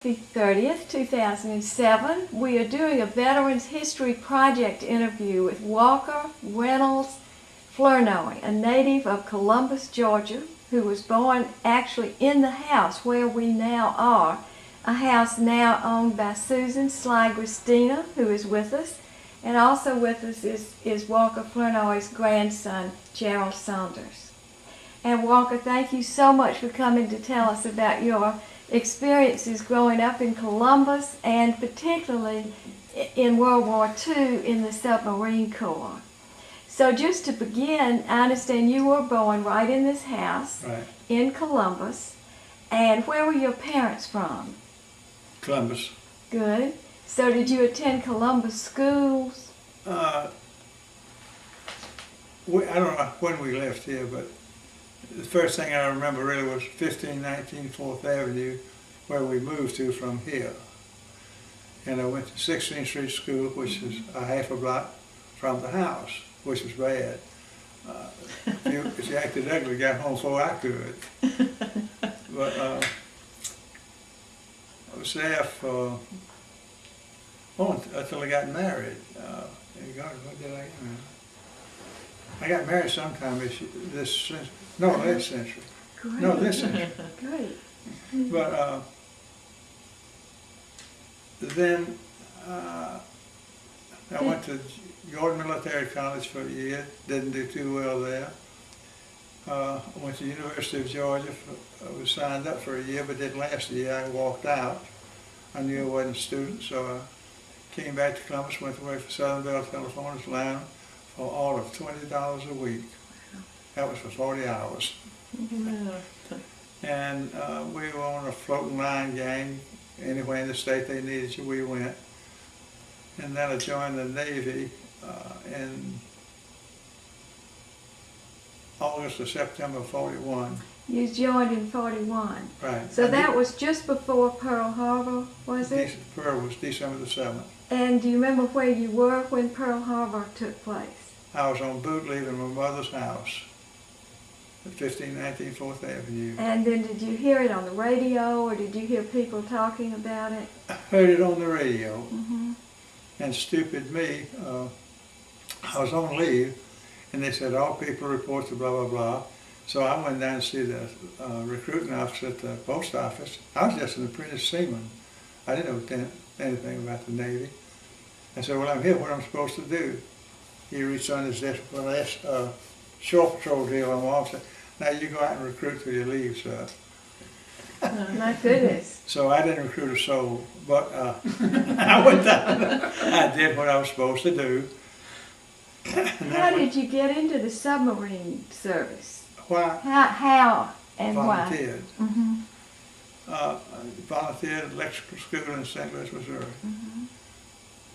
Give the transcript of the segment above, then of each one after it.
30th, 2007, we are doing a Veterans History Project interview with Walker Reynolds Flournoy, a native of Columbus, Georgia, who was born actually in the house where we now are, a house now owned by Susan Sly-Gristina, who is with us, and also with us is Walker Flournoy's grandson, Gerald Saunders. And Walker, thank you so much for coming to tell us about your experiences growing up in Columbus and particularly in World War II in the Submarine Corps. So just to begin, I understand you were born right in this house in Columbus. And where were your parents from? Columbus. Good. So did you attend Columbus schools? I don't know when we left here, but the first thing I remember really was 1519 4th Avenue, where we moved to from here. And I went to 16th Street School, which is a half a block from the house, which was bad. If you acted ugly, got home before I could. But I was there for, until I got married. What did I get married? I got married sometime last century. Great. No, this century. Great. But then I went to Gordon Military College for a year, didn't do too well there. I went to the University of Georgia, I was signed up for a year, but didn't last a year. I walked out. I knew I wasn't a student, so I came back to Columbus, went to work for Southern Bell Telephone line for all of $20 a week. That was for 40 hours. And we were on a floating line gang. Anywhere in the state they needed you, we went. And then I joined the Navy in August or September of 41. You joined in 41. Right. So that was just before Pearl Harbor, was it? Pearl was December the 7th. And do you remember where you were when Pearl Harbor took place? I was on boot leaving my mother's house at 1519 4th Avenue. And then did you hear it on the radio, or did you hear people talking about it? I heard it on the radio. Mm-hmm. And stupid me, I was on leave, and they said all people report to blah, blah, blah. So I went down to see the recruiting officer at the post office. I was just an apprentice seaman. I didn't know anything about the Navy. I said, well, I'm here, what am I supposed to do? He reached on his desk for the last shore patrol deal on wall and said, now you go out and recruit till you leave, sir. Oh, my goodness. So I didn't recruit a soul, but I went down, I did what I was supposed to do. How did you get into the submarine service? Why? How and volunteered. why? Mm-hmm. Volunteered at electrical school in St. Louis, Missouri. Mm-hmm.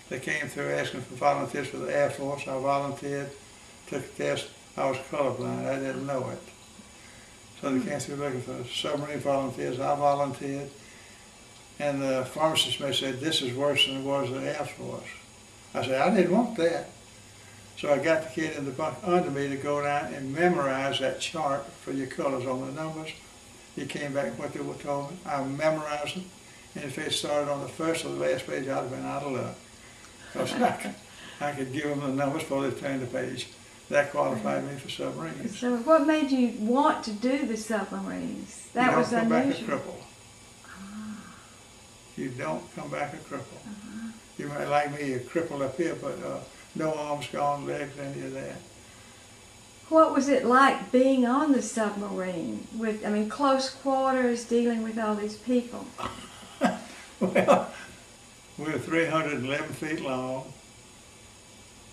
They came through asking for volunteers for the Air Force. I volunteered, took a test. I was colorblind, I didn't know it. So they came through looking for submarine volunteers. I volunteered. And the pharmacist may said, this is worse than it was in the Air Force. I said, I didn't want that. So I got the kid in the bunk under me to go down and memorize that chart for your colors on the numbers. He came back what they were told me. I memorized it. And if they started on the first or the last page, I'd have been out of luck. Because I could give them the numbers before they turned the page. That qualified me for submarines. So what made you want to do the submarines? That was unusual. You don't come back a cripple. Ah. You don't come back a cripple. You might like me a cripple up here, but no arms gone, legs, any of that. What was it like being on the submarine with, close quarters, dealing with all these people? Well, we were 311 feet long.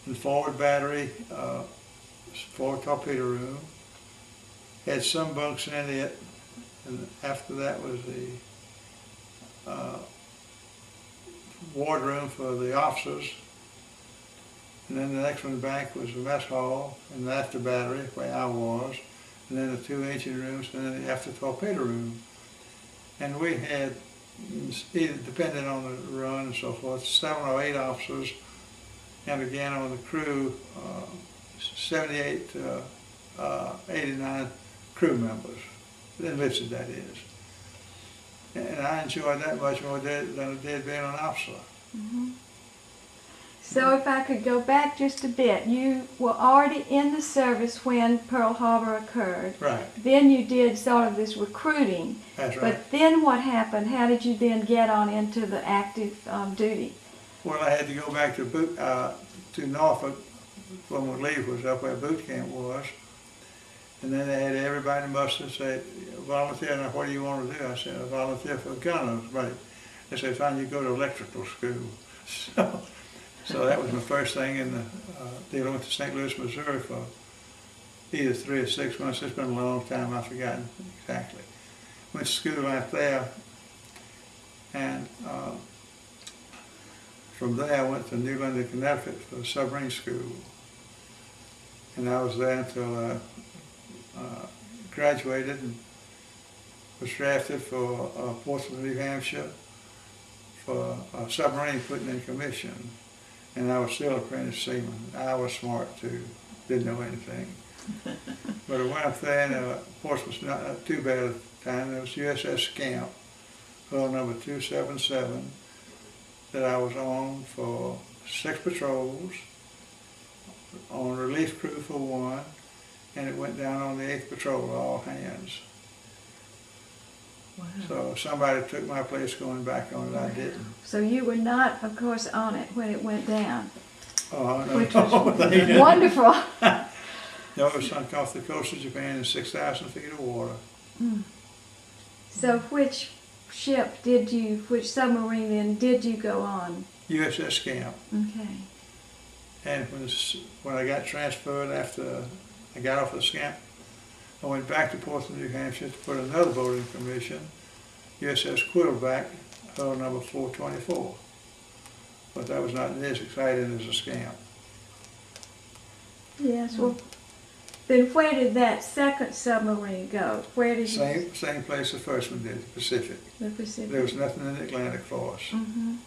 The forward battery, forward torpedo room, had some bunks in it, and after that was the wardroom for the officers. And then the next one back was the mess hall and the after battery, where I was, and then the 2 engine rooms, and then the after torpedo room. And we had, either depending on the run and so forth, 7 or 8 officers, and again on the crew, 78 to 89 crew members, enlisted that is. And I enjoyed that much more than I did being an officer. So if I could go back just a bit, you were already in the service when Pearl Harbor occurred. Right, Then you did sort of this recruiting. that's right. But then what happened? How did you then get on into the active duty? Well, I had to go back to Norfolk when my leave was up where boot camp was. And then they had everybody muster say, volunteer, now what do you want to do? I said, I volunteer for gunners, right? They said, fine, you go to electrical school. So that was my first thing in the deal. I went to St. Louis, Missouri for either 3 or 6 months. It's been a long time, I've forgotten exactly. Went to school out there, and from there I went to New London, Connecticut for submarine school. And I was there until I graduated and was drafted for Portsmouth, New Hampshire for a submarine putting in commission. And I was still apprentice seaman. I was smart too, didn't know anything. But I went up there, and Portsmouth was not too bad at the time. There was USS Scamp, hull number 277, that I was on for 6 patrols, on relief crew for 1, and it went down on the 8th patrol, all hands. Wow. So somebody took my place going back on it, I didn't. So you were not, of course, on it when it went down, Oh, no, which no, was they didn't. wonderful. No, it was sunk off the coast of Japan in 6,000 feet of water. So which ship did you, which submarine then did you go on? USS Scamp. Okay. And when I got transferred after I got off the Scamp, I went back to Portsmouth, New Hampshire to put another boat in commission, USS Quiddleback, hull number 424. But that was not as exciting as a Scamp. Yes, well, then where did that second submarine go? Where did you? Same place the first one did, the Pacific. The Pacific. There was nothing in the Atlantic for us. And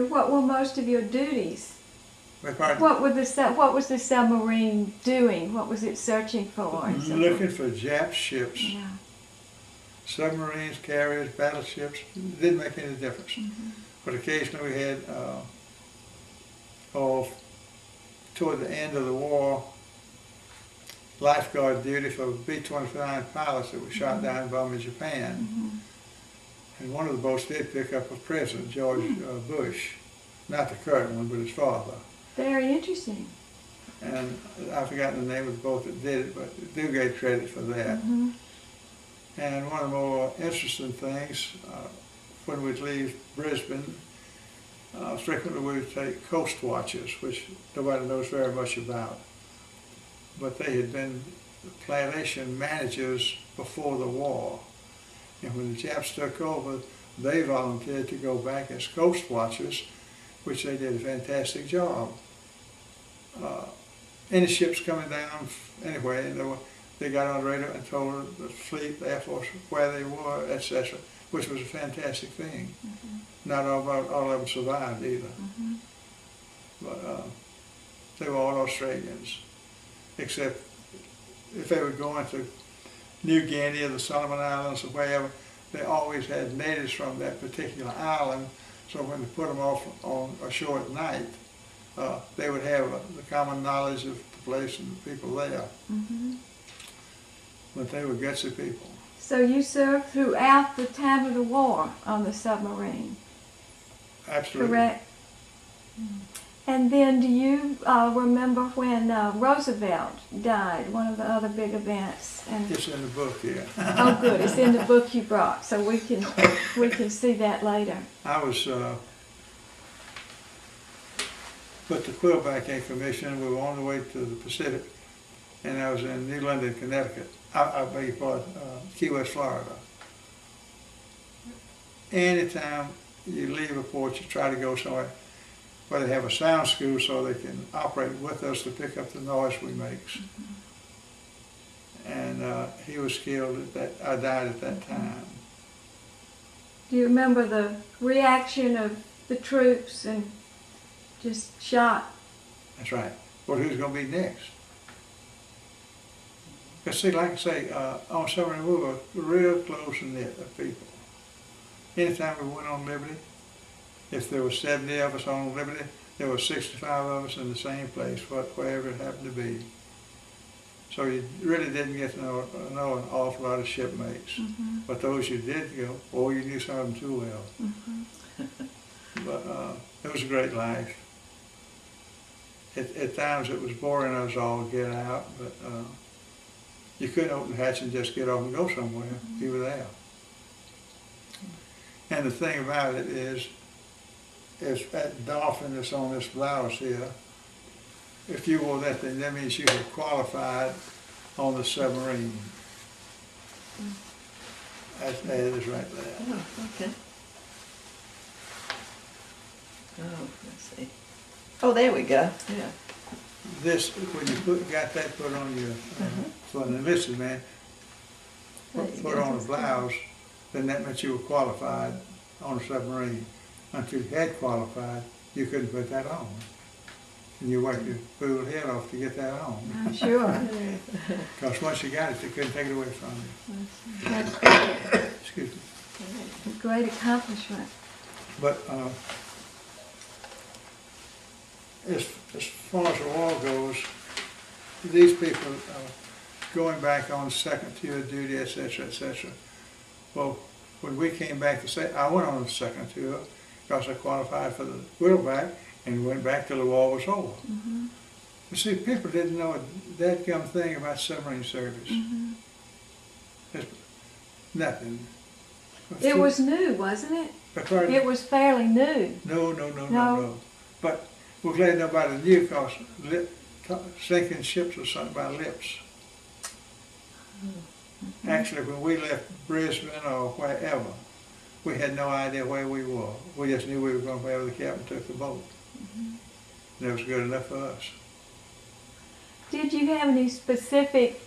what were most of your duties? Pardon? What was the submarine doing? What was it searching for? And so Looking forth? for Jap ships. Yeah. Submarines, carriers, battleships, didn't make any difference. But occasionally we had, toward the end of the war, lifeguard duty for B-29 pilots that were shot down bombing Japan. And one of the boats did pick up a President, George Bush, not the current one, but his father. Very interesting. And I've forgotten the name of the boat that did it, but do get credit for that. And one of the more interesting things, when we'd leave Brisbane, frequently we would take Coastwatchers, which nobody knows very much about. But they had been plantation managers before the war. And when the Japs took over, they volunteered to go back as Coastwatchers, which they did a fantastic job. Any ships coming down anyway, they got on the radio and told the fleet, the Air Force, where they were, etc., which was a fantastic thing. Not all of them survived either. But they were all Australians, except if they were going to New Guinea or the Solomon Islands or wherever, they always had natives from that particular island, so when they put them off on ashore at night, they would have the common knowledge of the place and the people there. But they were gutsy people. So you served throughout the time of the war on the submarine, Absolutely. correct? And then do you remember when Roosevelt died, one of the other big events? And It's in the book here. oh, good, it's in the book you brought, so we can see that later. I was put the Quiddleback in commission. We were on the way to the Pacific, and I was in New London, Connecticut. I beg your pardon, Key West, Florida. Anytime you leave a port, you try to go somewhere where they have a sound school so they can operate with us to pick up the noise we make. And he was killed at that. I died at that time. Do you remember the reaction of the troops and just shock? That's right. Well, who's going to be next? Because see, like I say, on submarine we were real close knit of people. Anytime we went on Liberty, if there were 70 of us on Liberty, there were 65 of us in the same place, wherever it happened to be. So you really didn't get to know an awful lot of shipmates. Mm-hmm. But those you did go, oh, you knew some of them too well. Mm-hmm. But it was a great life. At times it was boring us all to get out, but you couldn't open the hatch and just get off and go somewhere. Mm-hmm. You were there. And the thing about it is that dolphin that's on this blouse here, if you wore that thing, that means you were qualified on the submarine. That is right there. Oh, okay. Oh, let's see. Oh, there we go. Yeah. This, when you got that put on your, for an enlisted man, put on a blouse, then that meant you were qualified on a submarine. Until you had qualified, you couldn't put that on. And you worked your fool head off to get that on. I'm sure. Because once you got it, they couldn't take it away from you. That's Excuse me. a great accomplishment. But as far as the war goes, these people going back on second tier duty, etc., etc. Well, when we came back to say, I went on the second tier because I qualified for the wheelback and went back till the war was over. Mm-hmm. You see, people didn't know a dadgum thing about submarine service. Mm-hmm. There's nothing. It was new, wasn't it? Pardon? It was fairly new. No. But we're glad nobody knew because sinking ships was something by lips. Mm-hmm. Actually, when we left Brisbane or wherever, we had no idea where we were. We just knew we were going wherever the captain took the boat. Mm-hmm. And it was good enough for us. Did you have any specific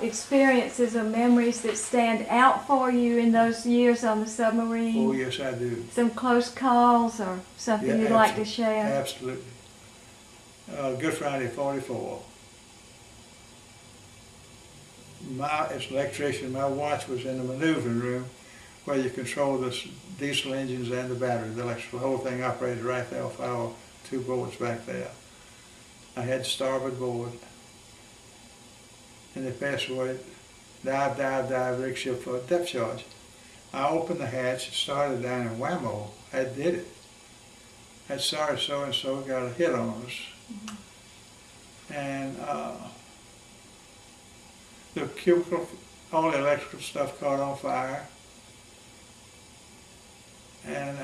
experiences or memories that stand out for you in those years on the submarine? Oh, yes, I do. Some close calls or something Yeah, you'd like to share? Absolutely. Good Friday, 44. As an electrician, my watch was in the maneuvering room where you control the diesel engines and the battery. The electrical, the whole thing operated right there off our two boards back there. I had starboard board. And they passed away, dive, rig ship for a depth charge. I opened the hatch, started down, and whammo, I did it. I sorry so-and-so got a hit on us. Mm-hmm. And the cubicle, all the electrical stuff caught on fire. And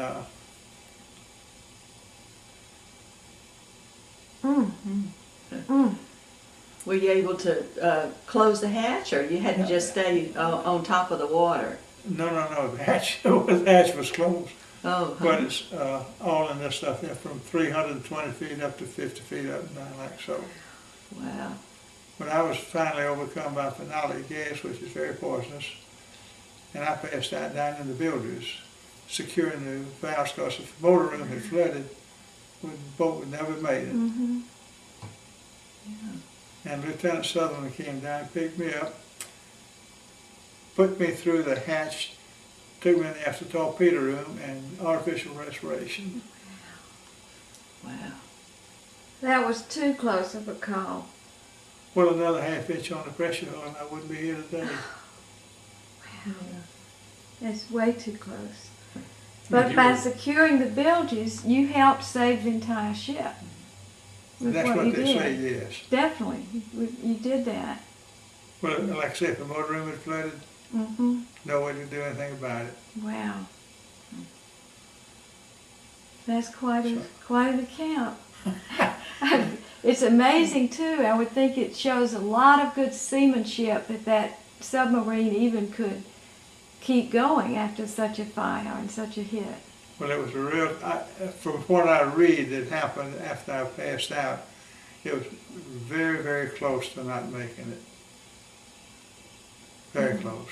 Were you able to close the hatch, or you had to just stay on top of the water? No, the hatch was closed. Oh, But it's all in this stuff here from 320 feet up to 50 feet up and down like so. Wow. When I was finally overcome by phenolic gas, which is very poisonous, and I passed out down in the bilges, securing the valves because if the motor room had flooded, the boat would never have made it. Mm-hmm. Yeah. And Lieutenant Sutherland came down, picked me up, put me through the hatch, took me in the after torpedo room and artificial respiration. Wow. That was too close of a call. Well, another half inch on the pressure hull and I wouldn't be here today. Wow. That's way too close. But by securing the bilges, you helped save the entire ship. With That's what what you they did. say, yes. Definitely, you did that. Well, like I said, if the motor room had flooded, Mm-hmm. no way to do anything about it. Wow. That's quite an account. It's amazing too. I would think it shows a lot of good seamanship that submarine even could keep going after such a fire and such a hit. Well, it was a real, from what I read that happened after I passed out, it was very, very close to not making it. Very close.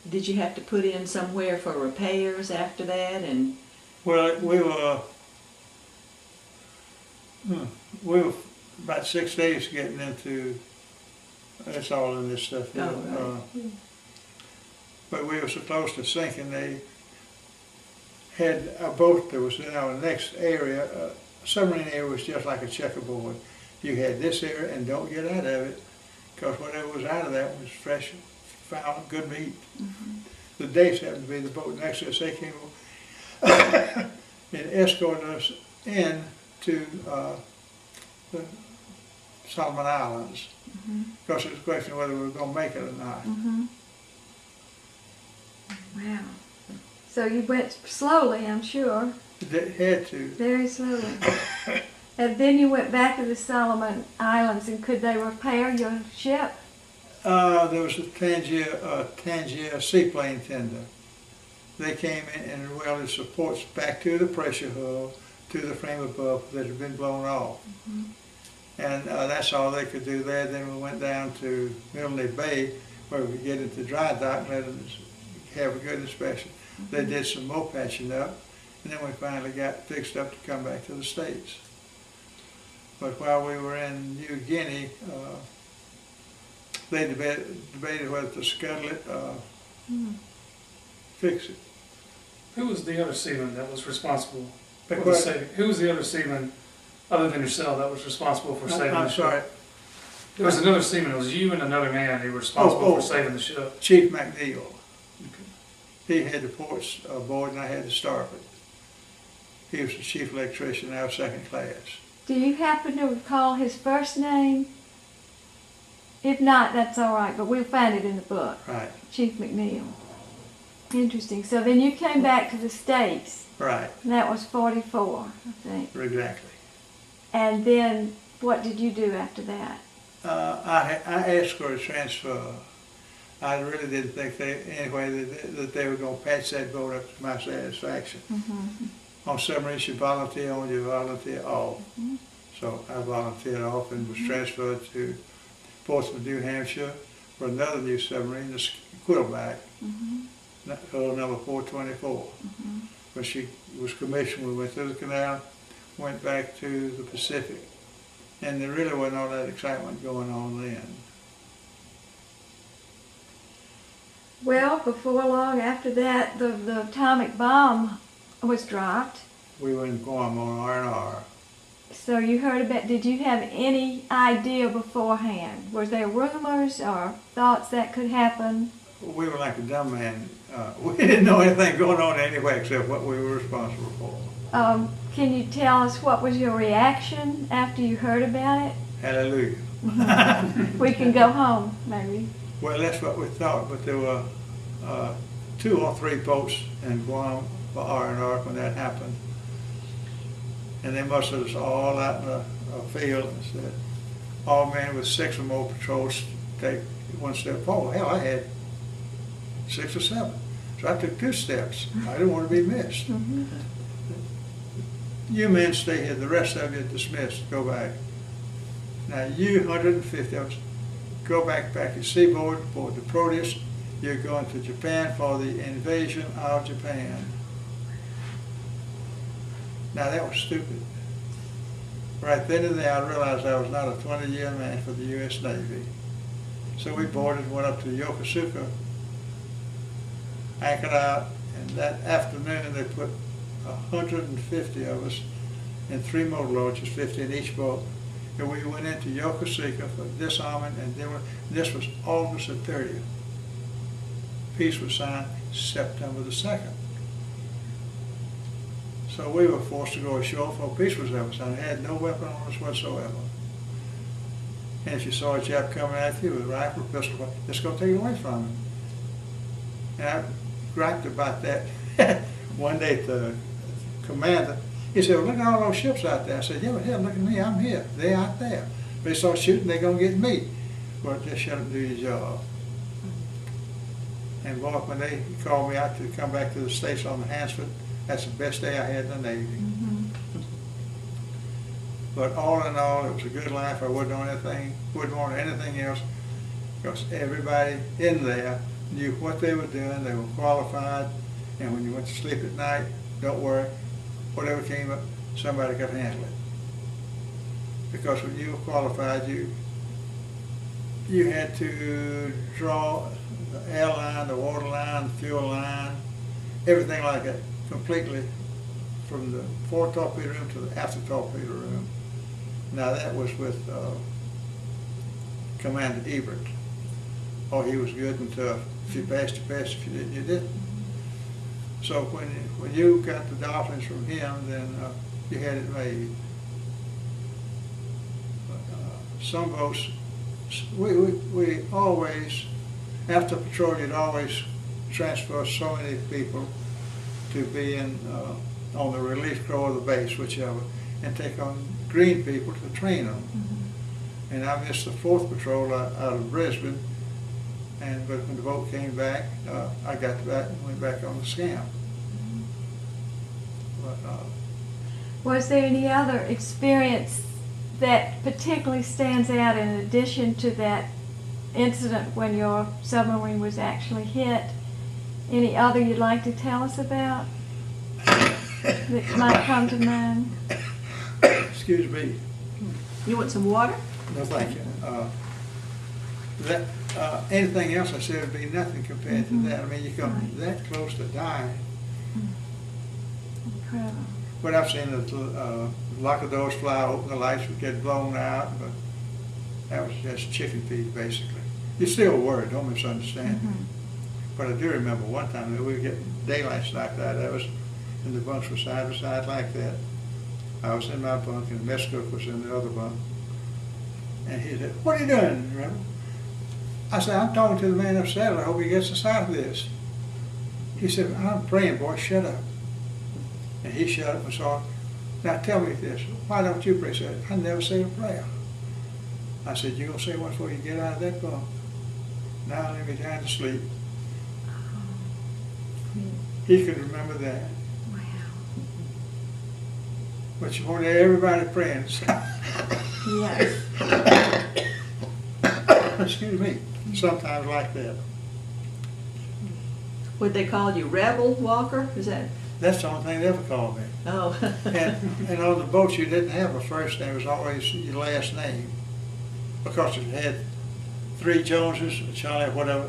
Did you have to put in somewhere for repairs after that? And Well, we were about 6 days getting into It's all in this stuff here. Oh, right. But we were so close to sinking, they had a boat that was in our next area. Submarine area was just like a checkerboard. You had this area and don't get out of it, because whatever was out of that was fresh, found good meat. The Dates happened to be the boat next to us. They came over and escorted us in to the Solomon Islands, because it was a question of whether we were going to make it or not. Wow. So you went slowly, I'm sure. They had to. Very slowly. And then you went back to the Solomon Islands, and could they repair your ship? There was a Tangier seaplane tender. They came in and welded supports back to the pressure hull, to the frame above that had been blown off. And that's all they could do there. Then we went down to Milne Bay, where we could get into dry dock and let them have a good inspection. They did some more patching up, and then we finally got fixed up to come back to the States. But while we were in New Guinea, they debated whether to scuttle it, fix it. Who was the other seaman that was responsible for the Because- saving? Who was the other seaman, other than yourself, that was responsible for saving I'm the ship? sorry, There was another seaman. It was you and another man who were responsible Oh. for saving the ship. Chief McNeil. He had the ports aboard and I had the starboard. He was the chief electrician, I was second class. Do you happen to recall his first name? If not, that's all right, but we'll find it in the book. Right, Chief McNeil. Interesting. So then you came back to the States, right, and that was 44, I think. exactly. And then what did you do after that? I asked for a transfer. I really didn't think that they were going to patch that boat up to my satisfaction. On submarines, you volunteer on, you volunteer off. So I volunteered off and was transferred to Portsmouth, New Hampshire for another new submarine, the Quiddleback, hull number 424. When she was commissioned, we went through the canal, went back to the Pacific. And there really wasn't all that excitement going on then. Well, before long after that, the atomic bomb was dropped. We were in Guam on R&R. So you heard about, did you have any idea beforehand? Was there rumors or thoughts that could happen? We were like a dumb man. We didn't know anything going on anyway except what we were responsible for. Can you tell us what was your reaction after you heard about it? Hallelujah. We can go home, maybe. Well, that's what we thought, but there were 2 or 3 boats in Guam for R&R when that happened. And they mustered us all out in a field and said, all men with 6 or more patrols take one step forward. Hell, I had 6 or 7. So I took 2 steps. I didn't want to be missed. You men stay here, the rest of you dismissed, go back. Now you 150 of us, go back at seaboard, board the Proteus. You're going to Japan for the invasion of Japan. Now that was stupid. Right then and there I realized I was not a 20-year man for the U.S. Navy. So we boarded and went up to Yokosuka, anchored out, and that afternoon they put 150 of us in 3 motor launches, 50 in each boat. And we went into Yokosuka for disarmament, and this was August the 30th. Peace was signed September the 2nd. So we were forced to go ashore before peace was ever signed. They had no weapon on us whatsoever. And if you saw a Jap coming at you with a rifle, pistol, just go take it away from him. And I griped about that one day to the commander. He said, well, look at all those ships out there. I said, yeah, but hell, look at me, I'm here. They're out there. If they start shooting, they're going to get me. Well, just shut up and do your job. And boy, when they called me out to come back to the States on the Hansford, that's the best day I had in the Navy. But all in all, it was a good life. I wouldn't want anything else, because everybody in there knew what they were doing. They were qualified, and when you went to sleep at night, don't worry, whatever came up, somebody could handle it. Because when you were qualified, you you had to draw the air line, the water line, the fuel line, everything like that, completely from the fore torpedo room to the after torpedo room. Now that was with Commander Ebert. Oh, he was good and tough. If you passed, you passed. If you didn't, you didn't. So when you got the dolphins from him, then you had it made. But, some boats, we always, after patrol, you'd always transfer so many people to be in on the relief crew or the base, whichever, and take on green people to train them. Mm-hmm. And I missed the 4th patrol out of Brisbane, but when the boat came back, I got back and went back on the scam. Mm-hmm. But, was there any other experience that particularly stands out in addition to that incident when your submarine was actually hit? Any other you'd like to tell us about that might come to mind? Excuse me. You want some water? No, thank you. Anything else I said would be nothing compared to that. I mean, you come that close to dying. Incredible. But I've seen the lock of doors fly open, the lights would get blown out, but that was just chicken feed, basically. You're still worried, don't misunderstand me. But I do remember one time that we were getting daylight knocked out of us, and the bunks were side by side like that. I was in my bunk, and the mess cook was in the other bunk. And he said, "What are you doing, Rebel?" I said, "I'm talking to the man upstairs. I hope he gets us out of this." He said, "I'm praying, boy, shut up." And he shut up and saw, "Now tell me this, why don't you pray?" He said, "I never say a prayer." I said, "You're going to say one before you get out of that bunk. Now let me down to sleep." He could remember that. Wow. But you wanted everybody praying. Yes. Excuse me. Sometimes like that. Would they call you Rebel, Walker? Is that? That's the only thing they ever called me. Oh. And on the boats you didn't have a first name, it was always your last name. Because it had 3 Joneses, a Charlie, whatever.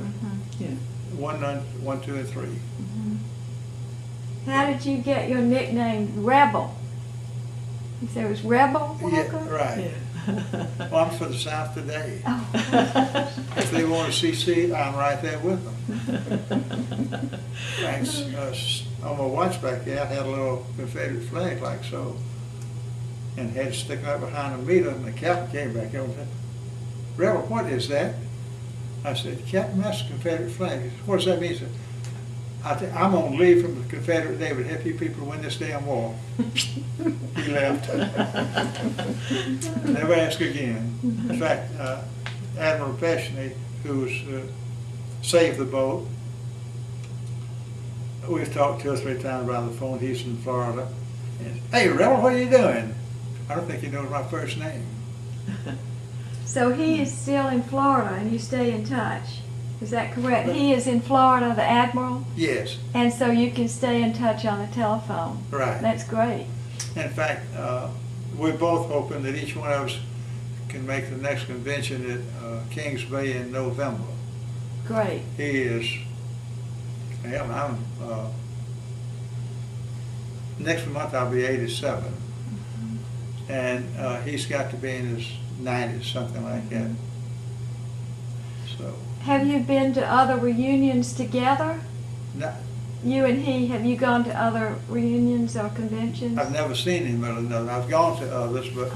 Yeah. 1, 2, and 3. How did you get your nickname Rebel? You said it was Rebel Walker? Yeah, right. Yeah. Well, I'm for the South today. Oh. If they want to see, I'm right there with them. Thanks. On my watch back there, I had a little Confederate flag like so, and had it sticking out behind the meter, and the captain came back over and said, "Rebel, what is that?" I said, "Captain, that's a Confederate flag." He said, "What does that mean?" He said, "I'm on leave from the Confederate Day, but help you people win this damn war." He left. Never asked again. In fact, Admiral Peshney, who's saved the boat, we've talked 2 or 3 times by the phone. He's in Florida. And, "Hey, Rebel, what are you doing?" I don't think he knows my first name. So he is still in Florida and you stay in touch. Is that correct? He is in Florida, the Admiral? Yes. And so you can stay in touch on the telephone. Right. That's great. In fact, we're both hoping that each one of us can make the next convention at Kings Bay in November. Great. He is, hell, next month I'll be 87. And he's got to be in his 90s, something like that. So. Have you been to other reunions together? No, You and he, have you gone to other reunions or conventions? I've never seen him at another. I've gone to others, but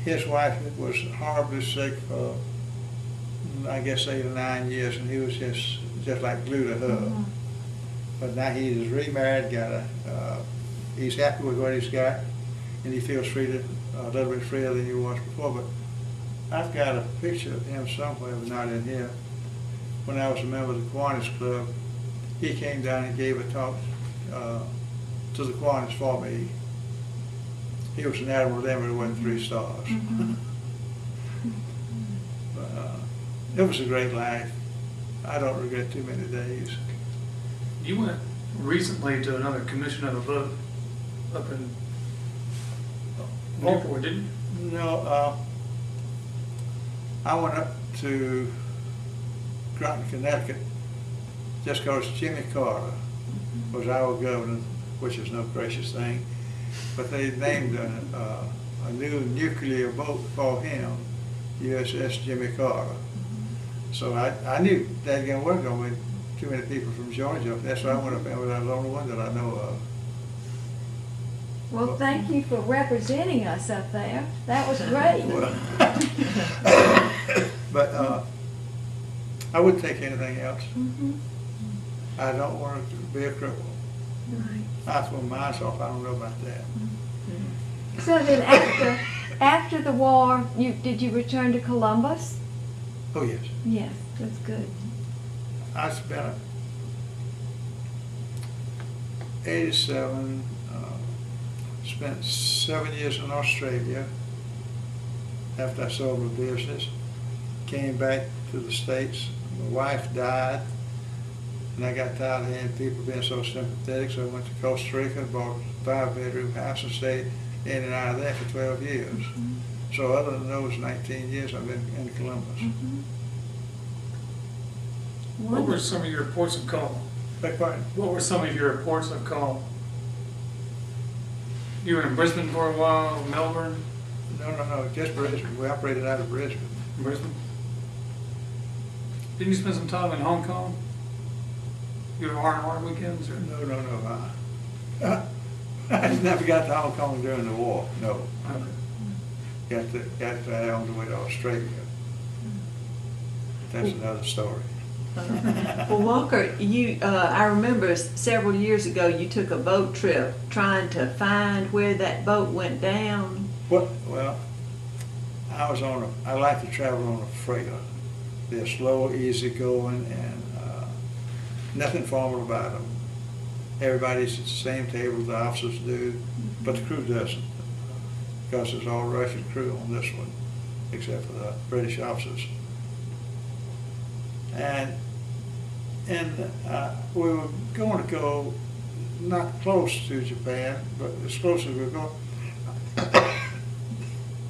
his wife was horribly sick for, I guess, 8 or 9 years, and he was just like glued to her. But now he's remarried, he's happy with what he's got, and he feels a little bit freer than he was before. But I've got a picture of him somewhere, but not in here. When I was a member of the Kiwanis Club, he came down and gave a talk to the Kiwanis for me. He was an admiral then, but he wasn't 3 stars. But it was a great life. I don't regret too many days. You went recently to another commission of a boat up in Newport, didn't you? No, I went up to Groton, Connecticut, just because Jimmy Carter was our governor, which is no gracious thing, but they named a new nuclear boat for him, USS Jimmy Carter. So I knew that again wasn't going to be too many people from Georgia. That's why I went up there, but I was the only one that I know of. Well, thank you for representing us up there. That was great. But I wouldn't take anything else. Mhm. I don't want to be a cripple. Right. I throw mine off, I don't know about that. So then after the war, did you return to Columbus? Oh, yes. Yes, that's good. I spent 87, spent 7 years in Australia after I sold my business. Came back to the States. My wife died, and I got tired of hearing people being so sympathetic, so I went to Costa Rica and bought a 5-bedroom house and stayed in and out of there for 12 years. Mhm. So other than those 19 years, I've been in Columbus. Mhm. What were Wonderful. some of your reports of call? Beg pardon? What were some of your reports of call? You were in Brisbane for a while, Melbourne, No, just Brisbane. We operated out of Brisbane. Brisbane? Didn't you spend some time in Hong Kong? Your R&R weekends or? No. I never got to Hong Kong during the war, no. Okay. Got to on the way to Australia. That's another story. Well, Walker, I remember several years ago you took a boat trip trying to find where that boat went down. Well, I like to travel on a freighter. They're slow, easy going, and nothing formal about them. Everybody's at the same table, the officers do, but the crew doesn't, because it's all Russian crew on this one, except for the British officers. And we were going to go not close to Japan, but as close as we were going.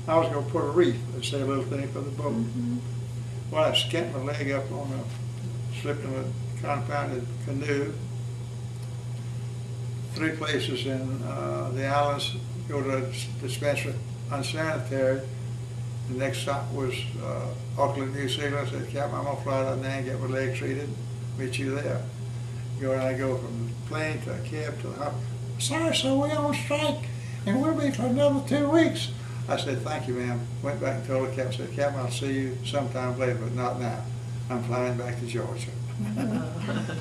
I was going to put a reef and say a little thing for the boat. Mhm. Well, I skipped my leg up slipped in a confounded canoe. 3 places in the islands, go to a dispensary, unsanitary. The next stop was Auckland, New Zealand. I said, Captain, I'm gonna fly down there and get my leg treated, meet you there. I go from the plane to a cab to the hospital. Sorry, sir, we're on strike, and we'll be for another 2 weeks. I said, thank you, ma'am. Went back and told the captain, said, Captain, I'll see you sometime later, but not now. I'm flying back to Georgia.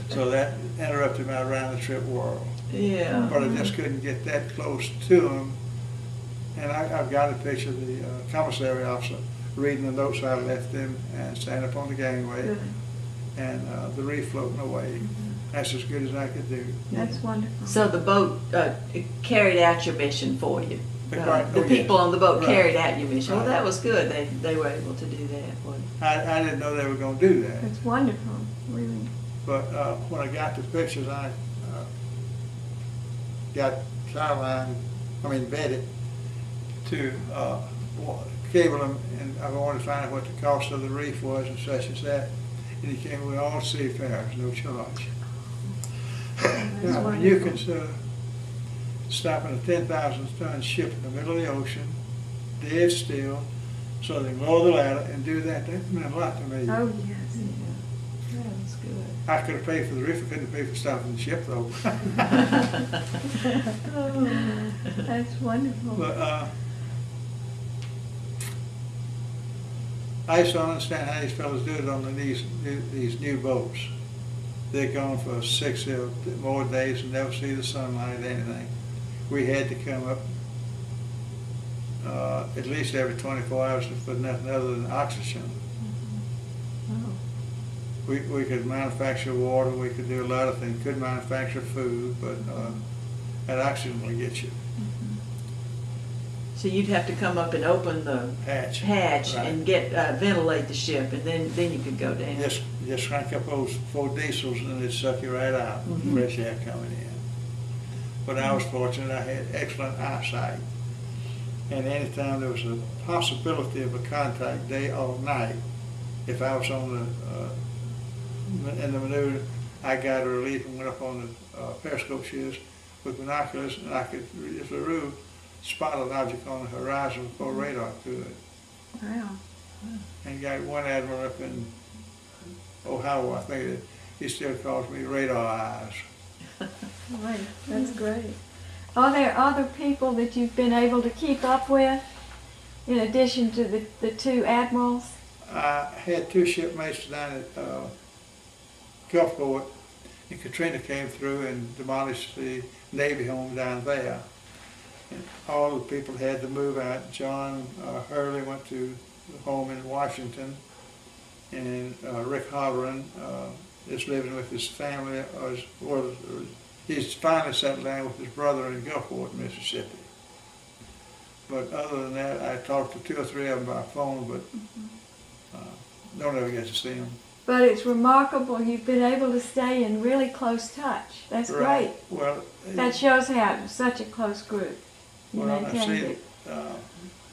So that interrupted my round-the-trip world. Yeah. But I just couldn't get that close to them. And I've got a picture of the commissary officer reading the notes I left him and standing up on the gangway Good. and the reef floating away. That's as good as I could do. That's wonderful. So the boat carried out your mission for you. Right. The Oh, people yes. on the boat Right. carried out your mission. Well, Right. that was good. They were able to do that for you. I didn't know they were going to do that. That's wonderful, really. But when I got the pictures, I got vetted to cable them, and I wanted to find out what the cost of the reef was and such as that. And he came with all seafarers, no charge. Now, when you can stop in a 10,000-ton ship in the middle of the ocean, dead still, so they can lower the ladder and do that, that meant a lot to me. Oh, yes. That was good. I could have paid for the reef, I couldn't pay for stopping the ship though. Oh, that's wonderful. But I just don't understand how these fellas do it on these new boats. They're gone for 6 or more days and never see the sunlight or anything. We had to come up at least every 24 hours for nothing other than oxygen. Oh, We could manufacture water, we could do a lot of things, could manufacture food, but that oxygen will get you. So you'd have to come up and open the Hatch. hatch Right. and get ventilate the ship, and then you could go down. Just crank up those 4 diesels and it'd suck you right out, Mhm. fresh air coming in. But I was fortunate, I had excellent eyesight. And anytime there was a possibility of a contact, day or night, if I was on in the maneuver, I got a relief and went up on the periscope shields with binoculars, and I could, as a rule, spot an object on the horizon before radar could. Wow. And got one admiral up in Ohio, I think he still calls me Radar Eyes. Right, that's great. Are there other people that you've been able to keep up with, in addition to the two admirals? I had two shipmates down at Gulfport, and Katrina came through and demolished the Navy home down there. And all the people had to move out. John Hurley went to the home in Washington, and Rick Holleran is living with his family. He's finally settled down with his brother in Gulfport, Mississippi. But other than that, I talked to two or three of them by phone, but don't ever get to see them. But it's remarkable you've been able to stay in really close touch. That's Right. great. Well, That shows how it was such a close group. You well, I maintained see, it.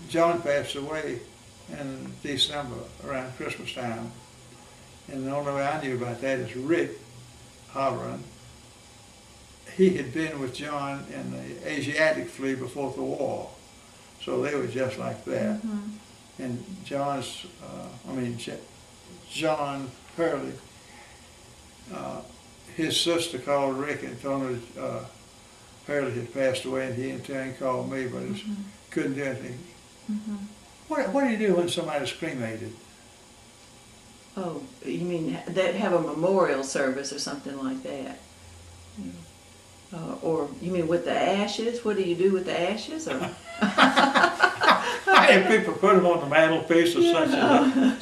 John passed away in December around Christmas time, and the only way I knew about that is Rick Holleran. He had been with John in the Asiatic fleet before the war, so they were just like that. Mhm. And John Hurley, his sister called Rick and told him that Hurley had passed away, and he in turn called me, but couldn't do anything. Mhm. What do you do when somebody's cremated? Oh, you mean that have a memorial service or something like that? Or you mean with the ashes? What do you do with the ashes? Or? If people put them on the mantelpiece or such,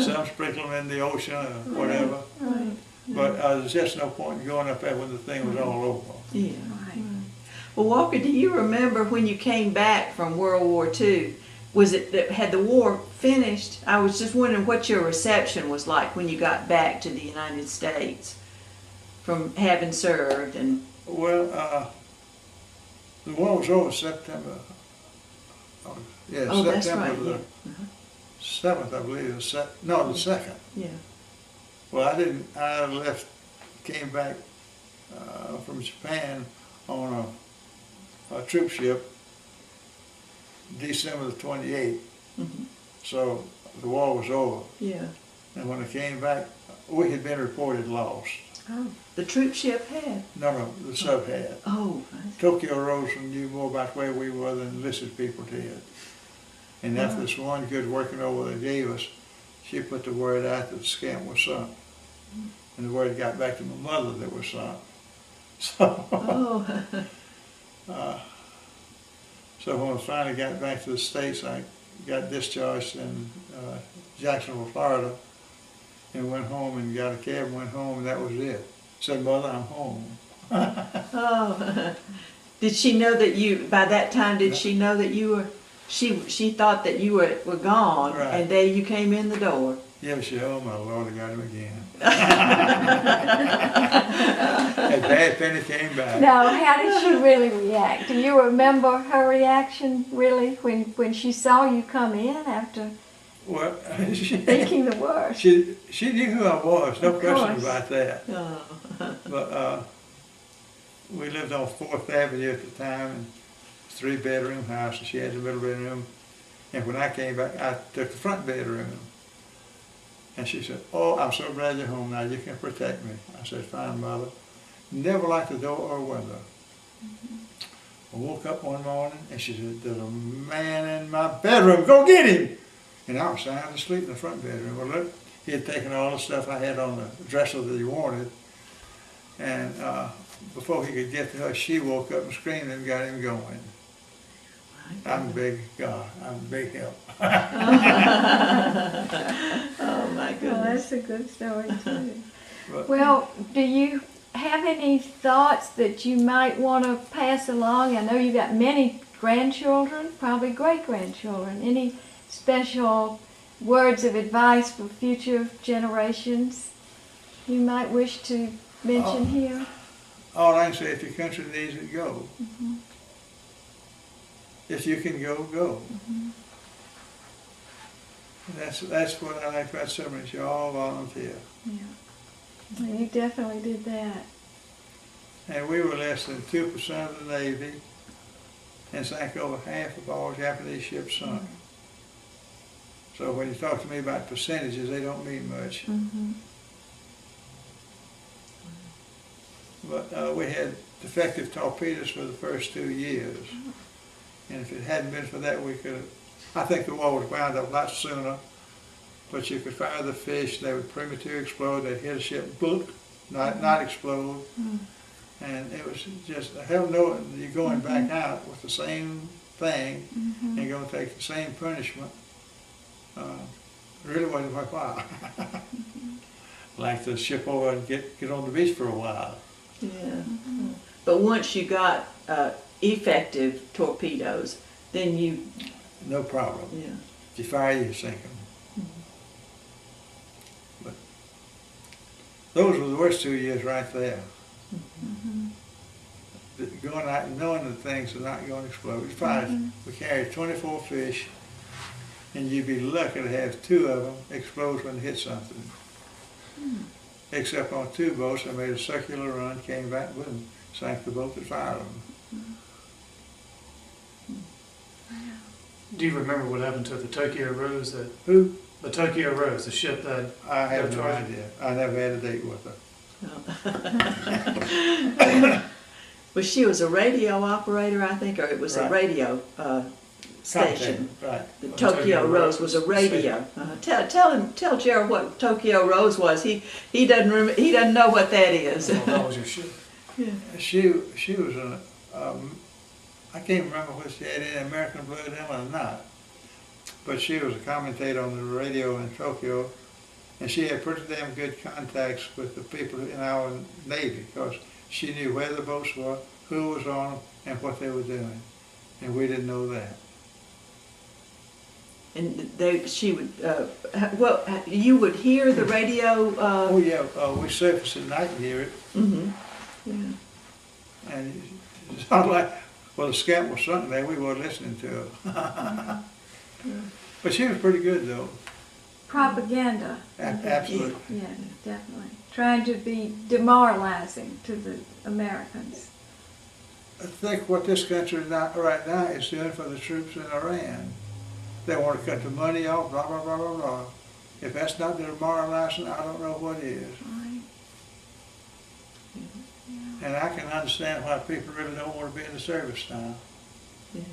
some sprinkle them in the ocean or whatever. Right. But there's just no point in going up there when the thing was all over. Yeah. Right. Well, Walker, do you remember when you came back from World War II? Was it that had the war finished? I was just wondering what your reception was like when you got back to the United States from having served. And Well, the war was over September. Oh, that's September right, the yeah. 7th, I believe. The 2nd. Yeah. Well, I left, came back from Japan on a troop ship December the 28th. Mm-hmm. So the war was over. Yeah. And when I came back, we had been reported lost. Oh. The troop ship had. No, the sub had. Oh. Tokyo Rosen knew more about where we were than enlisted people did. And after this one good working over they gave us, she put the word out that the scamp was sunk. And the word got back to my mother that was sunk. So, Oh. so when I finally got back to the States, I got discharged in Jacksonville, Florida, and went home and got a cab and went home, and that was it. Said, Mother, I'm home. Oh. Did she know that you, by that time, did she know that you were, she thought that you were gone, Right. and there you came in the door. Yeah, but she, oh my Lord, I got him again. And bad penny came back. Now, how did she really react? Do you remember her reaction, really, when she saw you come in after Well, thinking the worst? she knew who I was, no Of question course. about that. Oh. But we lived on 4th Avenue at the time, and 3-bedroom house, and she had the middle bedroom. And when I came back, I took the front bedroom. And she said, oh, I'm so glad you're home now, you can protect me. I said, fine, Mother. Never locked the door or window. I woke up one morning, and she said, there's a man in my bedroom, go get him! And I was sound asleep in the front bedroom. Well, look, he had taken all the stuff I had on the dresser that he wanted. And before he could get to her, she woke up and screamed and got him going. I'm big God, I'm big help. Oh my Well, goodness. that's a good story, too. But, Well, do you have any thoughts that you might want to pass along? I know you've got many grandchildren, probably great-grandchildren. Any special words of advice for future generations you might wish to mention here? all I can say, if your country needs it, go. If you can go, go. That's what I like about submarines, you all volunteer. Yeah. And you definitely did that. And we were less than 2% of the Navy and sank over half of all Japanese ships sunk. So when you talk to me about percentages, they don't mean much. But we had defective torpedoes for the first 2 years. And if it hadn't been for that, we could have, I think the war would wound up a lot sooner. But you could fire the fish, they would premature explode, they'd hit a ship, boop, not explode. And it was just, hell no, you're going back out with the same thing and you're going to take the same punishment. Really wasn't worthwhile. Like the ship over and get on the beach for a while. Yeah. But once you got effective torpedoes, then you... No problem. Yeah. If you fire, you sink them. But those were the worst 2 years right there. Going out and knowing that things are not going to explode. We carried 24 fish, and you'd be lucky to have 2 of them explode when they hit something. Except on 2 boats, I made a circular run, came back with them, sank the boat that fired them. Do you remember what happened to the Tokyo Rose? Who? The Tokyo Rose, the ship that... I have no idea. I never had a date with her. Well, she was a radio operator, I think, or it was a Right. radio station. Right. The Tokyo Tokyo Rose was a radio. Tell Gerald what Tokyo Rose was. He doesn't know what that is. Well, that was your ship. Yeah. She was I can't remember whether she had any American blood in her or not, but she was a commentator on the radio in Tokyo, and she had pretty damn good contacts with the people in our Navy because she knew where the boats were, who was on them, and what they were doing, and we didn't know that. And she would, you would hear the radio. Oh yeah, we surface at night and hear it, Yeah. and it's not like, well, the scout was sunk there, we weren't listening to her. But she was pretty good though. Propaganda. Absolutely. Yeah, definitely. Trying to be demoralizing to the Americans. I think what this country right now is doing for the troops in Iran. They want to cut the money off, blah, blah, blah, blah, blah. If that's not demoralizing, I don't know what is. Right. And I can understand why people really don't want to be in the service now. Yeah.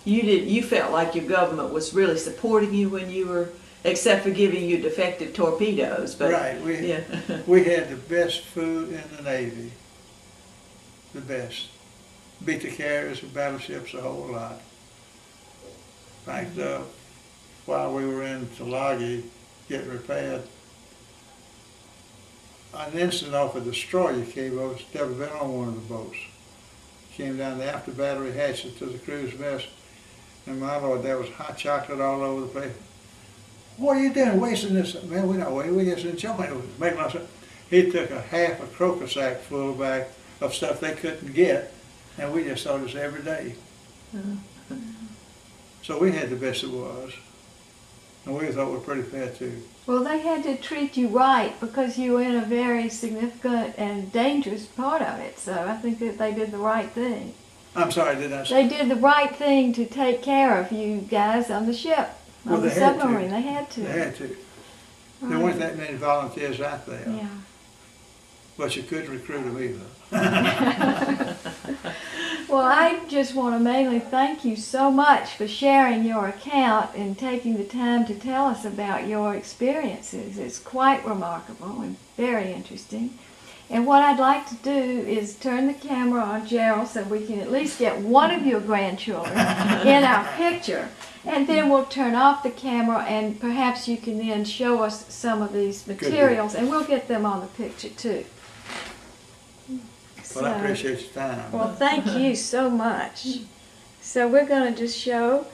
You felt like your government was really supporting you when you were, except for giving you defective torpedoes. But, Right. We had the best food in the Navy. The best. Beat the carriers and battleships a whole lot. Like while we were in Tulagi getting repaired, an incident off a destroyer came over. It's never been on one of the boats. Came down the after battery hatches to the crew's mess, and my Lord, there was hot chocolate all over the place. What are you doing, wasting this? Man, we're not wasting, we're just enjoying it. Making us. He took a half a croaker sack full back of stuff they couldn't get, and we just saw this every day. So we had the best it was, and we thought we were pretty fair too. Well, they had to treat you right because you were in a very significant and dangerous part of it. So I think that they did the right thing. I'm sorry, did I say? They did the right thing to take care of you guys on the ship, Well, on the they had to. submarine. They had to. They had to. There weren't that many volunteers out there, Yeah. but you couldn't recruit them either. Well, I just want to mainly thank you so much for sharing your account and taking the time to tell us about your experiences. It's quite remarkable and very interesting. And what I'd like to do is turn the camera on Gerald so we can at least get one of your grandchildren in our picture. And then we'll turn off the camera and perhaps you can then show us some of these materials and we'll get them on the picture too. Well, I appreciate your time. Well, thank you so much. So we're going to just show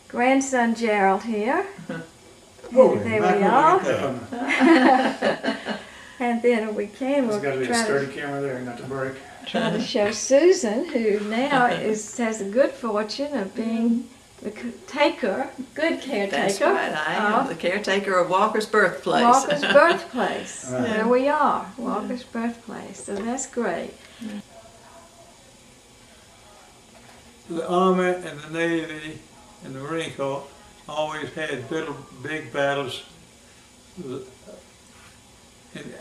grandson Gerald here. Holy There we mackerel, look are. at that. And then if we can, we'll There's got to be a try sturdy to... camera there, not to break. try to show Susan, who now has the good fortune of being the good caretaker. That's right, I am the caretaker of Walker's birthplace. Walker's birthplace. Right. There we are, Walker's birthplace. So that's great. The Army and the Navy and the Marine Corps always had big battles in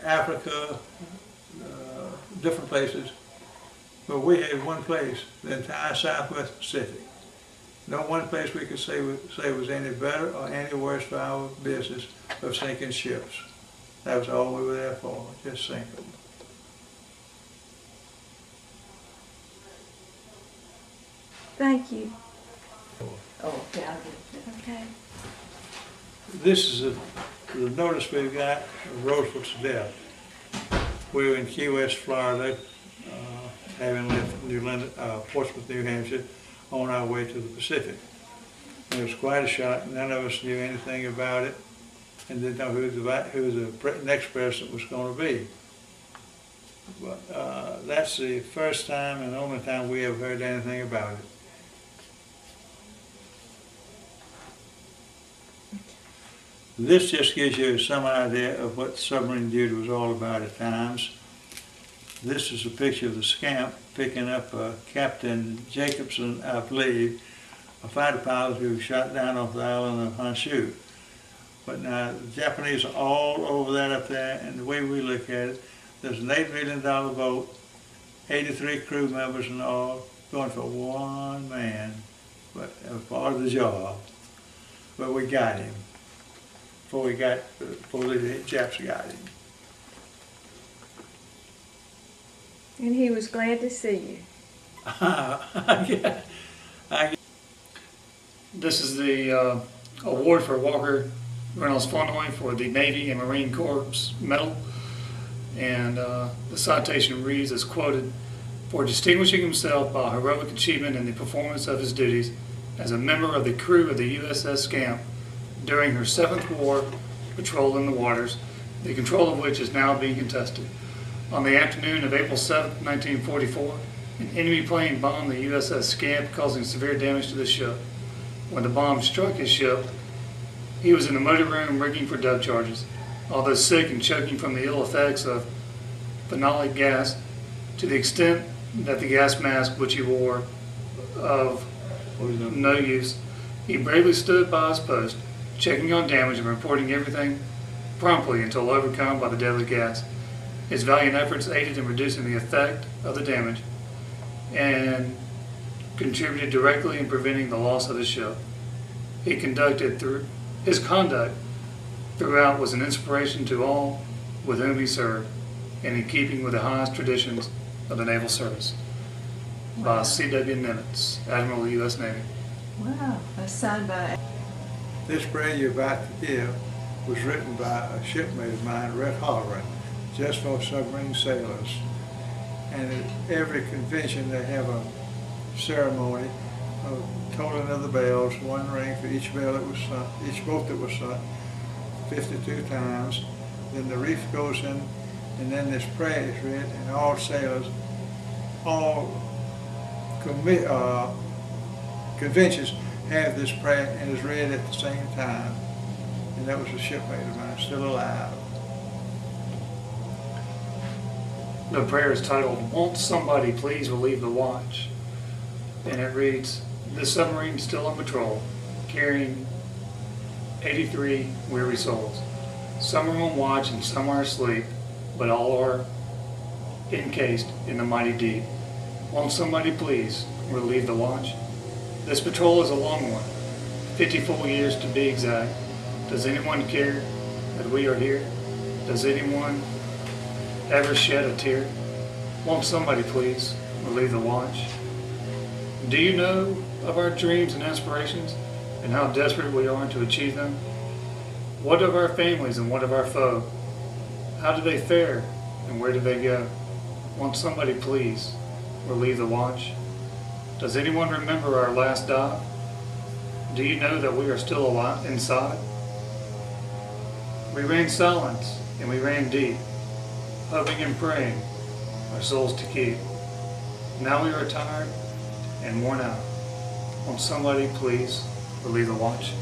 Africa, different places. But we had one place, the entire Southwest Pacific. No one place we could say was any better or any worse for our business of sinking ships. That was all we were there for, just sink them. Thank you. Oh, okay, I'll get it. Okay. This is the notice we've got of Roosevelt's death. We were in Key West, Florida, having left Portsmouth, New Hampshire, on our way to the Pacific. And it was quite a shock. None of us knew anything about it and didn't know who the next president was going to be. But that's the first time and only time we ever heard anything about it. This just gives you some idea of what submarine duty was all about at times. This is a picture of the Scamp picking up Captain Jacobson, I believe, a fighter pilot who was shot down off the island of Honshu. But now the Japanese are all over that up there, and the way we look at it, there's an $8 million boat, 83 crew members and all, going for one man, but part of the job. But we got him. Before the Japs got him. And he was glad to see you. This is the award for Walker Reynolds Flournoy for the Navy and Marine Corps Medal. And the citation reads as quoted, "For distinguishing himself by heroic achievement in the performance of his duties as a member of the crew of the USS Scamp during her 7th war patrol in the waters, the control of which is now being contested. On the afternoon of April 7, 1944, an enemy plane bombed the USS Scamp, causing severe damage to the ship. When the bomb struck his ship, he was in the motor room rigging for dub charges. Although sick and choking from the ill effects of phenolic gas, to the extent that the gas mask which he wore of no use, he bravely stood by his post, checking on damage and reporting everything promptly until overcome by the deadly gas. His valiant efforts aided in reducing the effect of the damage and contributed directly in preventing the loss of his ship. His conduct throughout was an inspiration to all with whom he served, and in keeping with the highest traditions of the Naval Service." By C.W. Nimitz, Admiral of the U.S. Navy. Wow, that's signed by... This prayer you're about to give was written by a shipmate of mine, Red Holleran, just for submarine sailors. And at every convention they have a ceremony of tolling of the bells, one ring for each bell that was sunk, each boat that was sunk, 52 times. Then the reef goes in, and then this prayer is read, and all sailors, all conventions have this prayer and is read at the same time. And that was a shipmate of mine, still alive. The prayer is titled, "Won't Somebody Please Relieve the Watch?" And it reads, "This submarine is still on patrol, carrying 83 weary souls. Some are on watch and some are asleep, but all are encased in the mighty deep. Won't somebody please relieve the watch? This patrol is a long one, 54 years to be exact. Does anyone care that we are here? Does anyone ever shed a tear? Won't somebody please relieve the watch? Do you know of our dreams and aspirations and how desperate we are to achieve them? What of our families and what of our foe? How do they fare and where do they go? Won't somebody please relieve the watch? Does anyone remember our last dive? Do you know that we are still alive inside? We ran silence and we ran deep, hoping and praying our souls to keep. Now we are tired and worn out. Won't somebody please relieve the watch?